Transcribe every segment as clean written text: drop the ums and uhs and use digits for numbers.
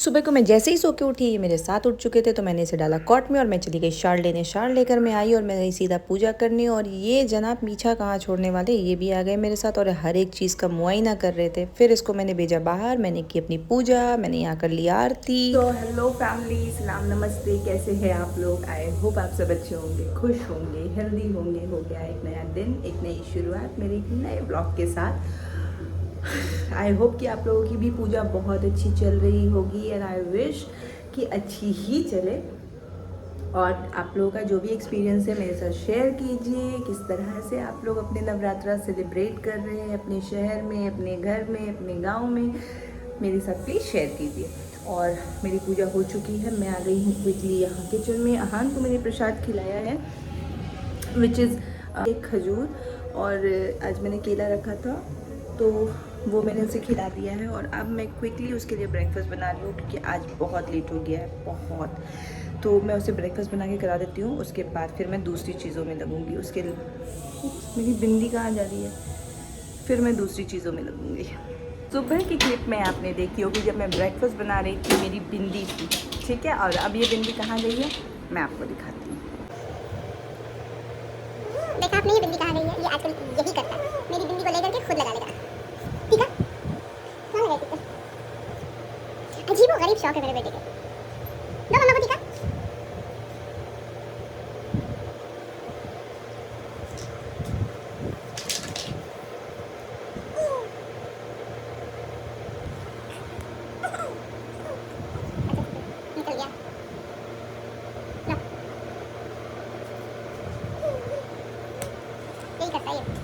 सुबह को मैं जैसे ही सो के उठी, ये मेरे साथ उठ चुके थे, तो मैंने इसे डाला कॉट में और मैं चली गई शाल लेने। शाल लेकर मैं आई और मैं गई सीधा पूजा करने। और ये जनाब पीछा कहाँ छोड़ने वाले, ये भी आ गए मेरे साथ और हर एक चीज़ का मुआयना कर रहे थे। फिर इसको मैंने भेजा बाहर, मैंने की अपनी पूजा, मैंने यहाँ कर ली आरती। तो हेलो फैमिली, सलाम नमस्ते, कैसे हैं आप लोग। आई होप आप सब अच्छे होंगे, खुश होंगे, हेल्दी होंगे। हो गया एक नया दिन, एक नई शुरुआत मेरे एक नए ब्लॉग के साथ। आई होप कि आप लोगों की भी पूजा बहुत अच्छी चल रही होगी एंड आई विश कि अच्छी ही चले। और आप लोगों का जो भी एक्सपीरियंस है मेरे साथ शेयर कीजिए, किस तरह से आप लोग अपने नवरात्रा सेलिब्रेट कर रहे हैं अपने शहर में, अपने घर में, अपने गांव में। मेरे साथ प्लीज़ शेयर कीजिए। और मेरी पूजा हो चुकी है, मैं आ गई हूँ क्विकली यहाँ किचन में। अहान को मैंने प्रसाद खिलाया है विच इज़ एक खजूर, और आज मैंने केला रखा था तो वो मैंने उसे खिला दिया है। और अब मैं क्विकली उसके लिए ब्रेकफास्ट बना रही हूँ क्योंकि आज बहुत लेट हो गया है, बहुत। तो मैं उसे ब्रेकफास्ट बना के करा देती हूँ, उसके बाद फिर मैं दूसरी चीज़ों में लगूँगी। उसके मेरी बिंदी कहाँ जा रही है, फिर मैं दूसरी चीज़ों में लगूँगी। सुबह की क्लिप में आपने देखी होगी जब मैं ब्रेकफास्ट बना रही थी, मेरी बिंदी थी, ठीक है। और अब ये बिंदी कहाँ गई है मैं आपको दिखाती हूँ। देखा आपने, ये बिंदी कहाँ गई है। ये आजकल यही करता है, मेरी बिंदी को लेकर के खुद लगा लेगा। ठीक है, कहाँ लगाई थी? अजीब और गरीब शौक है मेरे बेटे के। दो मम्मा को दिखा। निकल गया। लो, यही करता है ये।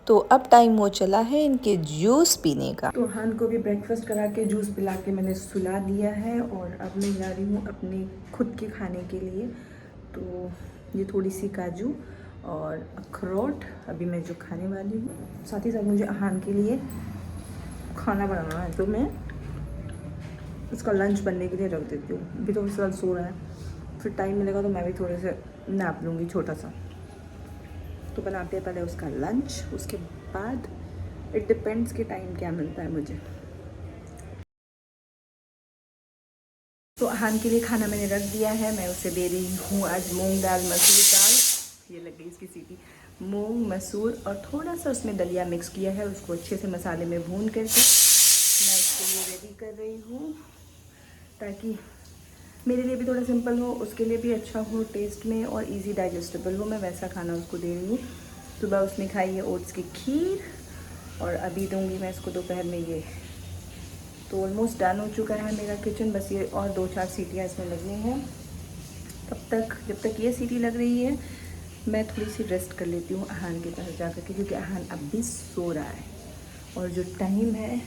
तो अब टाइम हो चला है इनके जूस पीने का। तो हान को भी ब्रेकफास्ट करा के जूस पिला के मैंने सुला दिया है और अब मैं जा रही हूँ अपने खुद के खाने के लिए। तो ये थोड़ी सी काजू और अखरोट अभी मैं जो खाने वाली हूँ। साथ ही साथ मुझे हान के लिए खाना बनाना है, तो मैं उसका लंच बनने के लिए रख देती हूँ। अभी तो फिलहाल सो रहा है, फिर टाइम मिलेगा तो मैं भी थोड़े से नैप लूँगी छोटा सा। तो बनाते हैं पहले उसका लंच, उसके बाद इट डिपेंड्स कि टाइम क्या मिलता है मुझे। तो अहान के लिए खाना मैंने रख दिया है, मैं उसे दे रही हूँ आज मूंग दाल मसूर दाल। ये लग गई इसकी सीटी। मूंग मसूर और थोड़ा सा उसमें दलिया मिक्स किया है, उसको अच्छे से मसाले में भून करके मैं उसके लिए रेडी कर रही हूँ, ताकि मेरे लिए भी थोड़ा सिंपल हो, उसके लिए भी अच्छा हो टेस्ट में और इजी डाइजेस्टेबल हो। मैं वैसा खाना उसको दे रही हूँ। सुबह उसने खाई है ओट्स की खीर और अभी दूंगी मैं इसको दोपहर में ये। तो ऑलमोस्ट डन हो चुका है मेरा किचन, बस ये और 2-4 सीटियाँ इसमें लगनी हैं। तब तक जब तक ये सीटी लग रही है मैं थोड़ी सी रेस्ट कर लेती हूँ अहान के पास जा कर के, क्योंकि अहान अब भी सो रहा है और जो टाइम है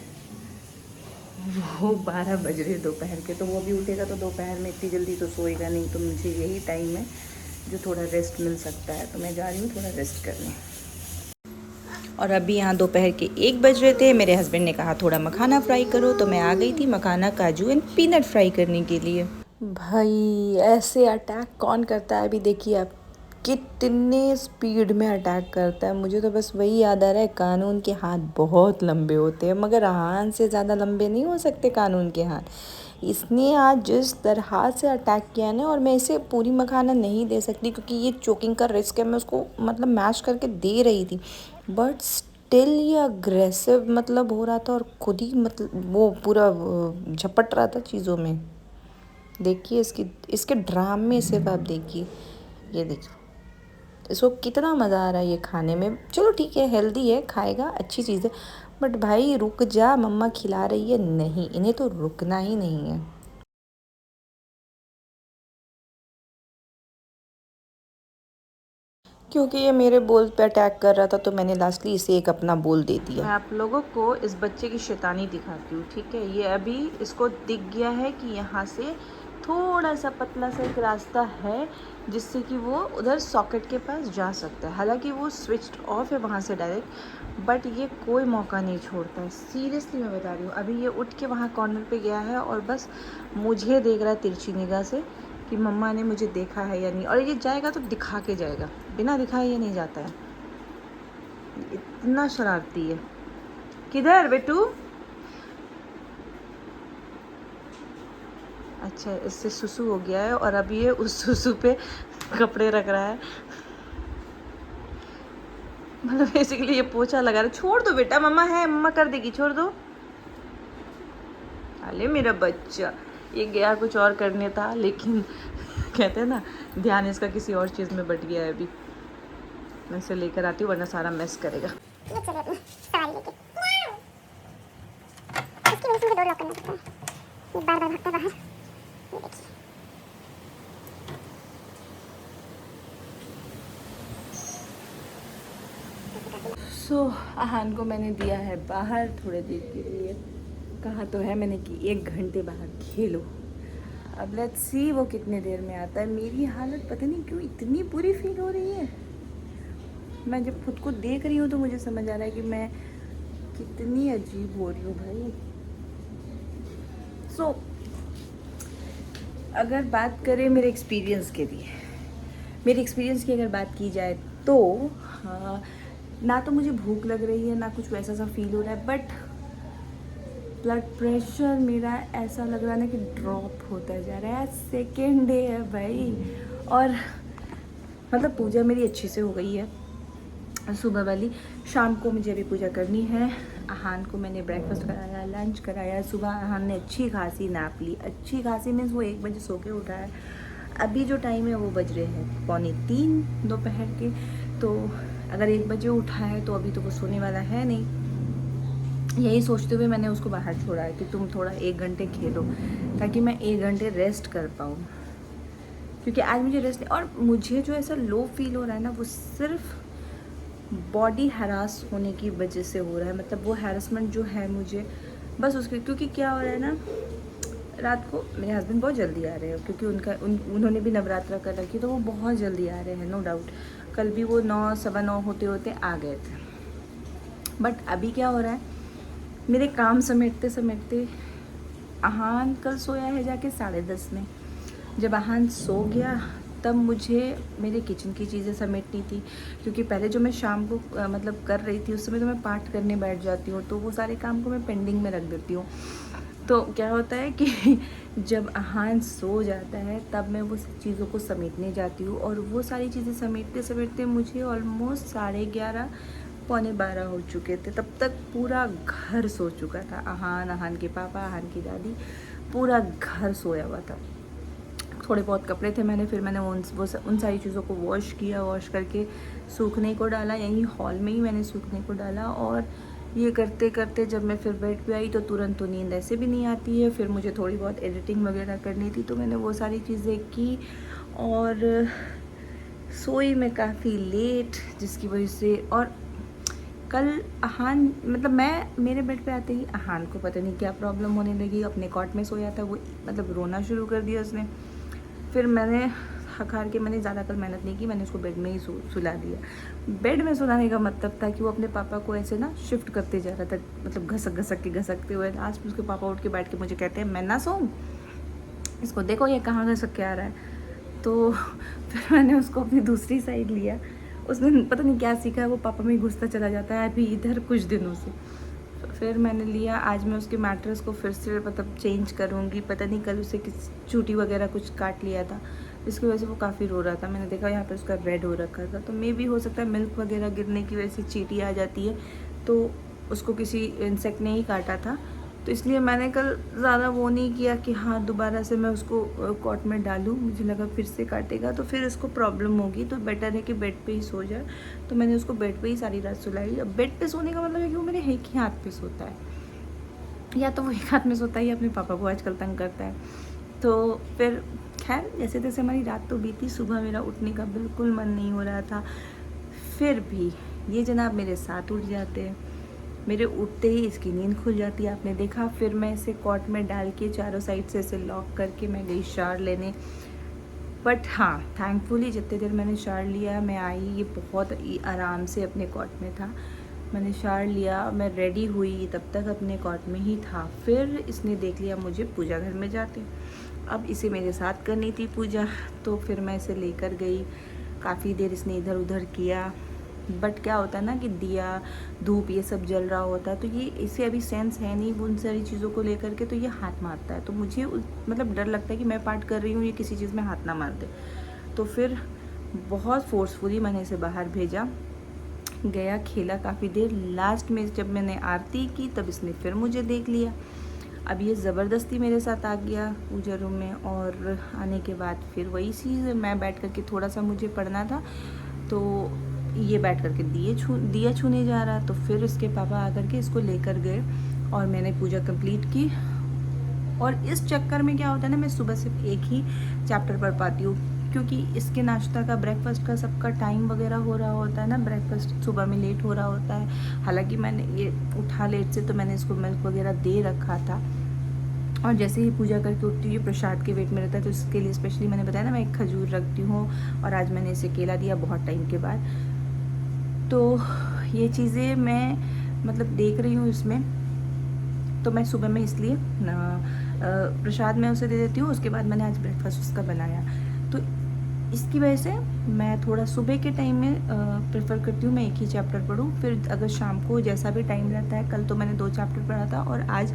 वो 12 बज रहे दोपहर के। तो वो भी उठेगा तो दोपहर में इतनी जल्दी तो सोएगा नहीं, तो मुझे यही टाइम है जो थोड़ा रेस्ट मिल सकता है। तो मैं जा रही हूँ थोड़ा रेस्ट करने। और अभी यहाँ दोपहर के 1 बज रहे थे, मेरे हस्बैंड ने कहा थोड़ा मखाना फ्राई करो, तो मैं आ गई थी मखाना काजू एंड पीनट फ्राई करने के लिए। भाई ऐसे अटैक कौन करता है, अभी देखिए आप कितने स्पीड में अटैक करता है। मुझे तो बस वही याद आ रहा है, कानून के हाथ बहुत लंबे होते हैं, मगर हाथ से ज़्यादा लंबे नहीं हो सकते कानून के हाथ। इसने आज जिस तरह से अटैक किया ना, और मैं इसे पूरी मखाना नहीं दे सकती क्योंकि ये चोकिंग का रिस्क है। मैं उसको मतलब मैश करके दे रही थी, बट स्टिल ये अग्रेसिव मतलब हो रहा था और खुद ही मतलब वो पूरा झपट रहा था चीज़ों में। देखिए इसके ड्रामे सिर्फ आप देखिए, ये देखिए इसको कितना मज़ा आ रहा है ये खाने में। चलो ठीक है, हेल्दी है, खाएगा, अच्छी चीज़ है, बट भाई रुक जा, मम्मा खिला रही है। नहीं, इन्हें तो रुकना ही नहीं है। क्योंकि ये मेरे बोल पे अटैक कर रहा था, तो मैंने लास्टली इसे एक अपना बोल दे दिया। मैं आप लोगों को इस बच्चे की शैतानी दिखाती हूँ, ठीक है। ये अभी इसको दिख गया है कि यहाँ से थोड़ा सा पतला सा एक रास्ता है जिससे कि वो उधर सॉकेट के पास जा सकता है। हालांकि वो स्विच्ड ऑफ है वहाँ से डायरेक्ट, बट ये कोई मौका नहीं छोड़ता है। सीरियसली मैं बता रही हूँ, अभी ये उठ के वहाँ कॉर्नर पे गया है और बस मुझे देख रहा है तिरछी निगाह से कि मम्मा ने मुझे देखा है या नहीं। और ये जाएगा तो दिखा के जाएगा, बिना दिखाए ये नहीं जाता है। इतना शरारती है। किधर बेटू? अच्छा, इससे सुसु हो गया है और अभी ये उस सुसु पे कपड़े रख रहा है। मतलब बेसिकली ये पोछा लगा रहा है। छोड़ दो बेटा, मम्मा है, मम्मा कर देगी, छोड़ दो। अरे मेरा बच्चा, ये गया कुछ और करने था, लेकिन कहते हैं ना, ध्यान इसका किसी और चीज़ में बट गया है। अभी मैं इसे लेकर आती हूँ, वरना सारा मिस करेगा। ये चले अपनी सवारी लेके। इसकी वजह से मुझे डोर लॉक करना पड़ता है, ये बार बार भागता है बाहर। ये देखिए, सो आहान को मैंने दिया है बाहर थोड़े देर के लिए। कहा तो है मैंने कि 1 घंटे बाहर खेलो। अब लेट्स सी वो कितने देर में आता है। मेरी हालत पता नहीं क्यों इतनी बुरी फील हो रही है। मैं जब खुद को देख रही हूँ तो मुझे समझ आ रहा है कि मैं कितनी अजीब हो रही हूँ भाई। सो अगर बात करें मेरे एक्सपीरियंस के लिए, मेरे एक्सपीरियंस की अगर बात की जाए तो हाँ, ना तो मुझे भूख लग रही है, ना कुछ वैसा सा फील हो रहा है, बट ब्लड प्रेशर मेरा ऐसा लग रहा है ना कि ड्रॉप होता जा रहा है। सेकेंड डे है भाई, और मतलब पूजा मेरी अच्छी से हो गई है सुबह वाली। शाम को मुझे अभी पूजा करनी है। आहान को मैंने ब्रेकफास्ट कराया, लंच कराया। सुबह आहान ने अच्छी खासी नैप ली। अच्छी खासी मीन्स वो 1 बजे सो के उठा है। अभी जो टाइम है वो बज रहे हैं 2:45 दोपहर के। तो अगर 1 बजे उठा है तो अभी तो वो सोने वाला है नहीं। यही सोचते हुए मैंने उसको बाहर छोड़ा है कि तुम थोड़ा 1 घंटे खेलो, ताकि मैं 1 घंटे रेस्ट कर पाऊँ, क्योंकि आज मुझे रेस्ट नहीं। और मुझे जो ऐसा लो फील हो रहा है ना, वो सिर्फ बॉडी हरास होने की वजह से हो रहा है। मतलब वो हैरेसमेंट जो है मुझे बस उसके, क्योंकि क्या हो रहा है ना, रात को मेरे हस्बैंड बहुत जल्दी आ रहे हैं, क्योंकि उन्होंने भी नवरात्रा कर रखी, तो वो बहुत जल्दी आ रहे हैं, नो डाउट। कल भी वो 9 सवा 9 होते होते आ गए थे। बट अभी क्या हो रहा है, मेरे काम समेटते समेटते आहान कल सोया है जाके 10:30 में। जब आहान सो गया तब मुझे मेरे किचन की चीज़ें समेटनी थी, क्योंकि पहले जो मैं शाम को मतलब कर रही थी, उस समय तो मैं पाठ करने बैठ जाती हूँ, तो वो सारे काम को मैं पेंडिंग में रख देती हूँ। तो क्या होता है कि जब आहान सो जाता है तब मैं वो चीज़ों को समेटने जाती हूँ, और वो सारी चीज़ें समेटते समेटते मुझे ऑलमोस्ट 11:30 पौने 12 हो चुके थे। तब तक पूरा घर सो चुका था। आहान के पापा, आहान की दादी, पूरा घर सोया हुआ था। थोड़े बहुत कपड़े थे, मैंने उन सारी चीज़ों को वॉश किया। वॉश करके सूखने को डाला, यहीं हॉल में ही मैंने सूखने को डाला। और ये करते करते जब मैं फिर बेड पे आई तो तुरंत तो नींद ऐसे भी नहीं आती है। फिर मुझे थोड़ी बहुत एडिटिंग वगैरह करनी थी, तो मैंने वो सारी चीज़ें की और सोई मैं काफ़ी लेट, जिसकी वजह से। और कल आहान, मतलब मेरे बेड पे आते ही आहान को पता नहीं क्या प्रॉब्लम होने लगी। अपने कॉट में सोया था वो, मतलब रोना शुरू कर दिया उसने। फिर मैंने हार के, मैंने ज़्यादा कल मेहनत नहीं की, मैंने उसको बेड में ही सुला दिया। बेड में सुलाने का मतलब था कि वो अपने पापा को ऐसे ना शिफ्ट करते जा रहा था, मतलब घसकते हुए। लास्ट में उसके पापा उठ के बैठ के मुझे कहते हैं, मैं ना सोऊं, इसको देखो ये कहाँ घसक के आ रहा है। तो फिर मैंने उसको अपनी दूसरी साइड लिया। उसने पता नहीं क्या सीखा है, वो पापा में घुसता चला जाता है अभी इधर कुछ दिनों से। फिर मैंने लिया, आज मैं उसके मैट्रेस को फिर से मतलब चेंज करूँगी। पता नहीं कल उसे किस चूटी वगैरह कुछ काट लिया था, जिसकी वजह से वो काफ़ी रो रहा था। मैंने देखा यहाँ पर उसका रेड हो रखा था, तो मे भी हो सकता है मिल्क वगैरह गिरने की वजह से चींटी आ जाती है, तो उसको किसी इंसेक्ट ने ही काटा था। तो इसलिए मैंने कल ज़्यादा वो नहीं किया कि हाँ दोबारा से मैं उसको कॉट में डालूँ। मुझे लगा फिर से काटेगा तो फिर इसको प्रॉब्लम होगी, तो बेटर है कि बेड पे ही सो जाए। तो मैंने उसको बेड पे ही सारी रात सुलाई। अब बेड पे सोने का मतलब है कि वो मेरे एक ही हाथ पे सोता है, या तो वो एक हाथ में सोता है या अपने पापा को आजकल तंग करता है। तो फिर खैर जैसे तैसे हमारी रात तो बीती। सुबह मेरा उठने का बिल्कुल मन नहीं हो रहा था, फिर भी ये जनाब मेरे साथ उठ जाते हैं। मेरे उठते ही इसकी नींद खुल जाती है, आपने देखा। फिर मैं इसे कॉट में डाल के चारों साइड से इसे लॉक करके मैं गई शावर लेने। बट हाँ, थैंकफुली जितने देर मैंने शावर लिया, मैं आई, ये बहुत आराम से अपने कॉट में था। मैंने शावर लिया, मैं रेडी हुई, तब तक अपने कॉट में ही था। फिर इसने देख लिया मुझे पूजा घर में जाते। अब इसे मेरे साथ करनी थी पूजा, तो फिर मैं इसे लेकर गई। काफ़ी देर इसने इधर उधर किया, बट क्या होता है ना कि दिया धूप ये सब जल रहा होता है, तो ये इसे अभी सेंस है नहीं उन सारी चीज़ों को लेकर के, तो ये हाथ मारता है। तो मुझे मतलब डर लगता है कि मैं पाठ कर रही हूँ, ये किसी चीज़ में हाथ ना मार दे। तो फिर बहुत फोर्सफुली मैंने इसे बाहर भेजा, गया, खेला काफ़ी देर। लास्ट में जब मैंने आरती की तब इसने फिर मुझे देख लिया। अब ये ज़बरदस्ती मेरे साथ आ गया पूजा रूम में, और आने के बाद फिर वही चीज़, मैं बैठ कर के थोड़ा सा मुझे पढ़ना था, तो ये बैठ कर के दिया छूने जा रहा। तो फिर इसके पापा आकर के इसको लेकर गए और मैंने पूजा कंप्लीट की। और इस चक्कर में क्या होता है ना, मैं सुबह सिर्फ एक ही चैप्टर पढ़ पाती हूँ, क्योंकि इसके नाश्ता का, ब्रेकफास्ट का सबका टाइम वगैरह हो रहा होता है ना, ब्रेकफास्ट सुबह में लेट हो रहा होता है। हालांकि मैंने ये उठा लेट से, तो मैंने इसको मिल्क वगैरह दे रखा था। और जैसे ही पूजा करके उठती हूँ प्रसाद के वेट में रहता है, तो इसके लिए स्पेशली मैंने बताया ना, मैं एक खजूर रखती हूँ, और आज मैंने इसे केला दिया बहुत टाइम के बाद। तो ये चीज़ें मैं मतलब देख रही हूँ इसमें, तो मैं सुबह में इसलिए प्रसाद में उसे दे देती हूँ। उसके बाद मैंने आज ब्रेकफास्ट उसका बनाया, तो इसकी वजह से मैं थोड़ा सुबह के टाइम में प्रेफर करती हूँ मैं एक ही चैप्टर पढूँ। फिर अगर शाम को जैसा भी टाइम रहता है, कल तो मैंने 2 चैप्टर पढ़ा था, और आज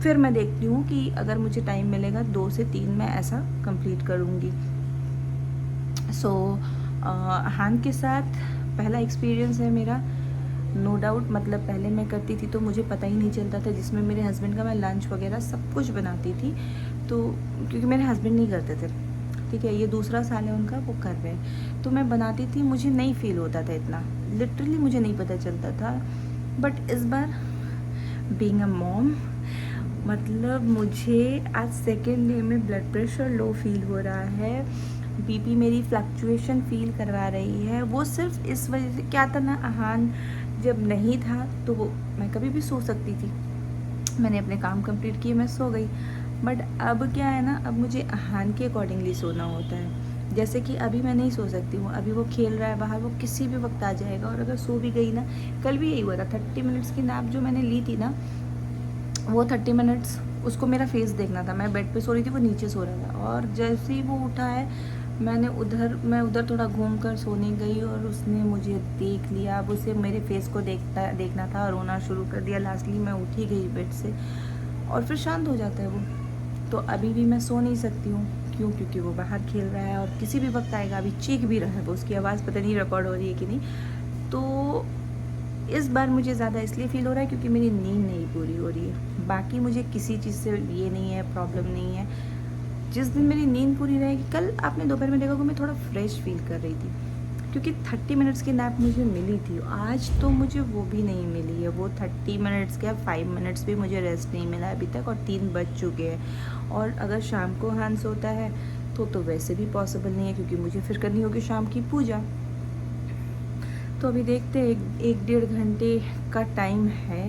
फिर मैं देखती हूँ कि अगर मुझे टाइम मिलेगा 2 से 3 मैं ऐसा कंप्लीट करूँगी। सो हान के साथ पहला एक्सपीरियंस है मेरा, नो डाउट। मतलब पहले मैं करती थी तो मुझे पता ही नहीं चलता था, जिसमें मेरे हस्बैंड का मैं लंच वगैरह सब कुछ बनाती थी, तो क्योंकि मेरे हस्बैंड नहीं करते थे, ठीक है, ये दूसरा साल है उनका, वो कर रहे हैं, तो मैं बनाती थी, मुझे नहीं फील होता था इतना, लिटरली मुझे नहीं पता चलता था। बट इस बार बीइंग अ मॉम, मतलब मुझे आज सेकेंड डे में ब्लड प्रेशर लो फील हो रहा है, बीपी मेरी फ्लक्चुएशन फील करवा रही है। वो सिर्फ इस वजह से, क्या था ना, आहान जब नहीं था तो वो मैं कभी भी सो सकती थी, मैंने अपने काम कंप्लीट किए, मैं सो गई। बट अब क्या है ना, अब मुझे आहान के अकॉर्डिंगली सोना होता है। जैसे कि अभी मैं नहीं सो सकती हूँ, अभी वो खेल रहा है बाहर, वो किसी भी वक्त आ जाएगा, और अगर सो भी गई ना, कल भी यही हुआ था, 30 मिनट्स की नैप जो मैंने ली थी ना, वो 30 मिनट्स उसको मेरा फेस देखना था, मैं बेड पे सो रही थी, वो नीचे सो रहा था, और जैसे ही वो उठा है, मैं उधर थोड़ा घूम कर सोने गई, और उसने मुझे देख लिया। अब उसे मेरे फेस को देखना था, और रोना शुरू कर दिया। लास्टली मैं उठी गई बेड से, और फिर शांत हो जाता है वो। तो अभी भी मैं सो नहीं सकती हूँ, क्यों? क्योंकि वो बाहर खेल रहा है, और किसी भी वक्त आएगा। अभी चीख भी रहा है वो, उसकी आवाज़ पता नहीं रिकॉर्ड हो रही है कि नहीं। तो इस बार मुझे ज़्यादा इसलिए फ़ील हो रहा है क्योंकि मेरी नींद नहीं पूरी हो रही है। बाकी मुझे किसी चीज़ से ये नहीं है, प्रॉब्लम नहीं है। जिस दिन मेरी नींद पूरी रहेगी, कल आपने दोपहर में देखा कि मैं थोड़ा फ्रेश फील कर रही थी, क्योंकि 30 मिनट्स की नैप मुझे मिली थी। आज तो मुझे वो भी नहीं मिली है, वो 30 मिनट्स क्या 5 मिनट्स भी मुझे रेस्ट नहीं मिला अभी तक, और 3 बज चुके हैं। और अगर शाम को हांस होता है तो वैसे भी पॉसिबल नहीं है, क्योंकि मुझे फिर करनी होगी शाम की पूजा। तो अभी देखते हैं, 1-1.5 घंटे का टाइम है।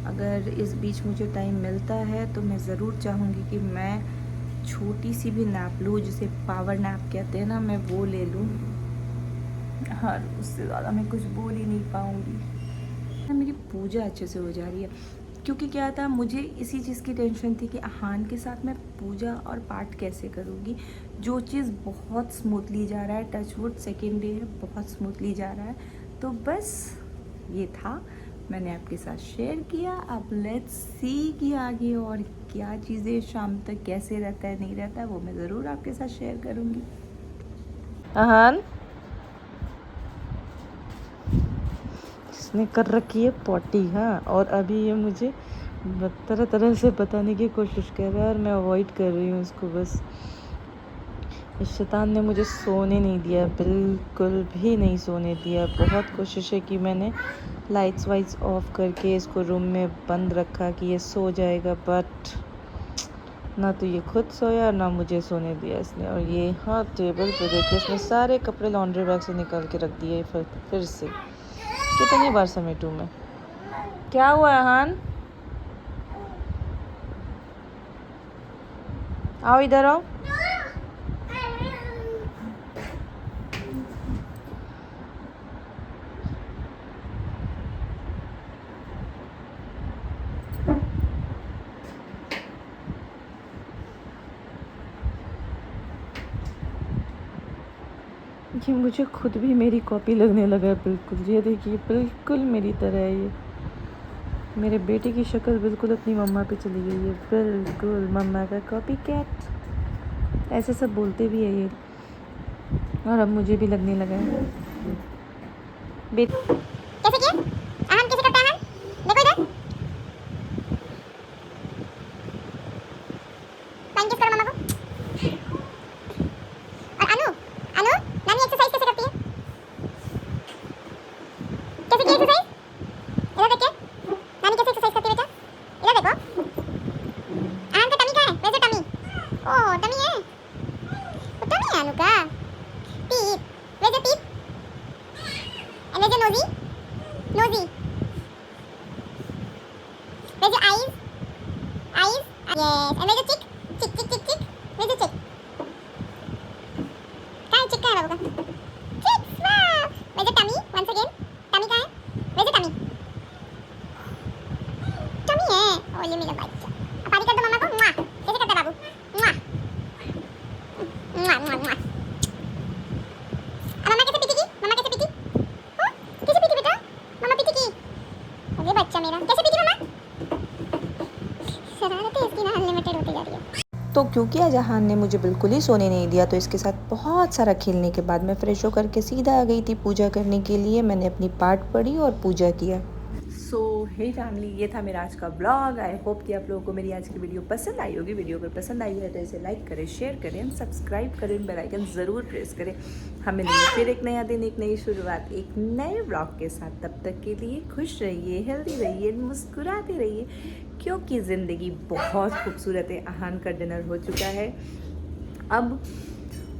अगर इस बीच मुझे टाइम मिलता है तो मैं ज़रूर चाहूँगी कि मैं छोटी सी भी नैप लूँ, जिसे पावर नैप कहते हैं ना, मैं वो ले लूँ। हाँ, उससे ज़्यादा मैं कुछ बोल ही नहीं पाऊँगी। मेरी पूजा अच्छे से हो जा रही है, क्योंकि क्या था, मुझे इसी चीज़ की टेंशन थी कि आहान के साथ मैं पूजा और पाठ कैसे करूँगी, जो चीज़ बहुत स्मूथली जा रहा है। टचवुड सेकेंड डे है, बहुत स्मूथली जा रहा है। तो बस ये था, मैंने आपके साथ शेयर किया। अब लेट्स सी कि आगे और क्या चीज़ें शाम तक कैसे रहता है, नहीं रहता है, वो मैं ज़रूर आपके साथ शेयर करूँगी। आहान, इसने कर रखी है पॉटी, हाँ, और अभी ये मुझे तरह तरह से बताने की कोशिश कर रहा है, और मैं अवॉइड कर रही हूँ इसको। बस इस शैतान ने मुझे सोने नहीं दिया, बिल्कुल भी नहीं सोने दिया। बहुत कोशिश है कि मैंने लाइट्स वाइट्स ऑफ करके इसको रूम में बंद रखा कि ये सो जाएगा, बट ना तो ये खुद सोया ना मुझे सोने दिया इसने। और ये हाँ, टेबल पे देखिए, इसने सारे कपड़े लॉन्ड्री बैग से निकाल के रख दिए फिर से। कितनी बार समेटूं मैं? क्या हुआ हान? आओ इधर आओ। ये मुझे खुद भी मेरी कॉपी लगने लगा है बिल्कुल। ये देखिए बिल्कुल मेरी तरह है ये। मेरे बेटे की शक्ल बिल्कुल अपनी मम्मा पे चली गई है, बिल्कुल मम्मा का कॉपी कैट, ऐसे सब बोलते भी है ये। और अब मुझे भी लगने लगा है। कैसे किया आहान, कैसे करता है आहान? देखो इधर, टाइम किस करो मम्मा को। और अनु, अनु नानी एक्सरसाइज कैसे करती है? कैसे की एक्सरसाइज? इधर देखिए नानी कैसे एक्सरसाइज करती है बेटा, इधर देखो। आहान का टमी कहाँ है? वैसे टमी, ओह टमी है, वो टमी है अनु का। टीथ, वैसे टीथ, एंड वैसे नोजी, नोजी, वैसे आईज, आईज, यस, एंड वैसे चिक, चिक चिक चिक चिक, वैसे चिक, कहाँ है चिक, कहाँ है बाबू का चिक, वाह, वैसे टमी, वंस अगेन, टमी कहाँ है? वैसे टमी, टमी है, ओ ये मेरा बच्चा। अब पानी कर दो मम्मा को, मुआ, कैसे करता है बाबू, मुआ, मुआ मुआ मुआ। अब मम्मा कैसे पीती की, मम्मा कैसे पीती, हाँ कैसे पीती बेटा, मम्मा पीती की, अरे बच्चा मेरा कैसे पीती मम्मा, शरारतें इसकी ना अनलिमिटेड होती जा रही है। तो क्योंकि आज अहान ने मुझे बिल्कुल ही सोने नहीं दिया, तो इसके साथ बहुत सारा खेलने के बाद मैं फ्रेश होकर के सीधा आ गई थी पूजा करने के लिए। मैंने अपनी पाठ पढ़ी और पूजा किया। सो हे फैमिली, ये था मेरा आज का ब्लॉग। आई होप कि आप लोगों को मेरी आज की वीडियो पसंद आई होगी। वीडियो अगर पसंद आई है तो इसे लाइक करें, शेयर करें, सब्सक्राइब करें, बेल आइकन ज़रूर प्रेस करें। हम मिलेंगे फिर एक नया दिन, एक नई शुरुआत, एक नए ब्लॉग के साथ। तब तक के लिए खुश रहिए, हेल्दी रहिए, मुस्कुराते रहिए, क्योंकि ज़िंदगी बहुत खूबसूरत है। अहान का डिनर हो चुका है। अब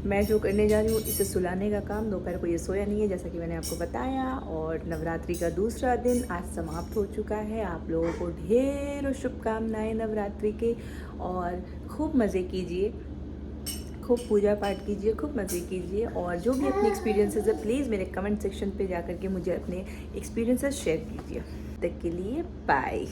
मैं जो करने जा रही हूँ, इसे सुलाने का काम। दोपहर को ये सोया नहीं है जैसा कि मैंने आपको बताया। और नवरात्रि का दूसरा दिन आज समाप्त हो चुका है। आप लोगों को ढेरों शुभकामनाएं नवरात्रि के, और खूब मज़े कीजिए, खूब पूजा पाठ कीजिए, खूब मज़े कीजिए। और जो भी अपने एक्सपीरियंसेस है प्लीज़ मेरे कमेंट सेक्शन पे जा कर के मुझे अपने एक्सपीरियंसेस शेयर कीजिए। तब तक के लिए बाय।